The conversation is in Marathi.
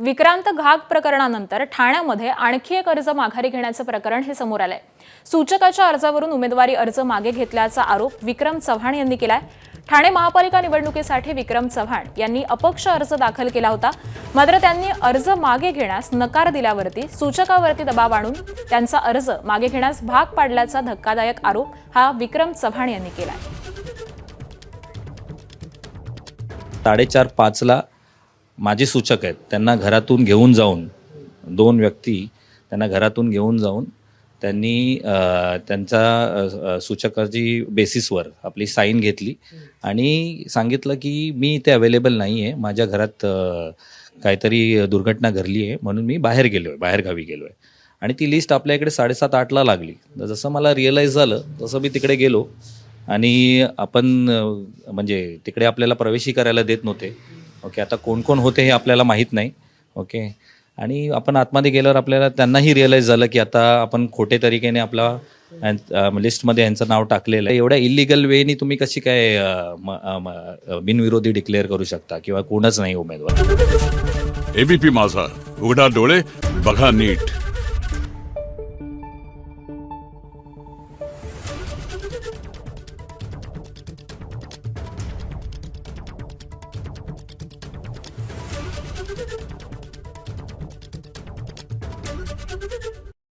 विक्रांत घाग प्रकरणानंतर ठाण्यामध्ये आणखी एक अर्ज माघारी घेण्याचं प्रकरण हे समोर आलंय। सूचकाच्या अर्जावरून उमेदवारी अर्ज मागे घेतल्याचा आरोप विक्रम चव्हाण यांनी केलाय। ठाणे महापालिका निवडणुकीसाठी विक्रम चव्हाण यांनी अपक्ष अर्ज दाखल केला होता, मात्र त्यांनी अर्ज मागे घेण्यास नकार दिल्यावरती सूचकावरती दबाव आणून त्यांचा अर्ज मागे घेण्यास भाग पाडल्याचा धक्कादायक आरोप हा विक्रम चव्हाण यांनी केलाय। 4:30-5ला माझे सूचक आहेत त्यांना घरातून घेऊन जाऊन 2 व्यक्ती त्यांना घरातून घेऊन जाऊन त्यांनी त्यांचा सूचकाची बेसिसवर आपली साईन घेतली आणि सांगितलं की मी इथे अवेलेबल नाही आहे, माझ्या घरात काहीतरी दुर्घटना घडली आहे म्हणून मी बाहेरगावी गेलो आहे। आणि ती लिस्ट आपल्या इकडे 7:30-8ला लागली। जसं मला रिअलाईज झालं तसं मी तिकडे गेलो आणि आपण म्हणजे तिकडे आपल्याला प्रवेशही करायला देत नव्हते। ओके, आता कोण कोण होते हे आपल्याला माहीत नाही। ओके, आणि आपण आतमध्ये गेल्यावर आपल्याला त्यांनाही रिअलाईज झालं की आता आपण खोटे तरीकेने आपला लिस्टमध्ये यांचं नाव टाकलेलं आहे। एवढ्या इलिगल वेनी तुम्ही कशी काय बिनविरोधी डिक्लेअर करू शकता किंवा कोणच नाही उमेदवार। एबीपी माझा, उघडा डोळे बघा नीट।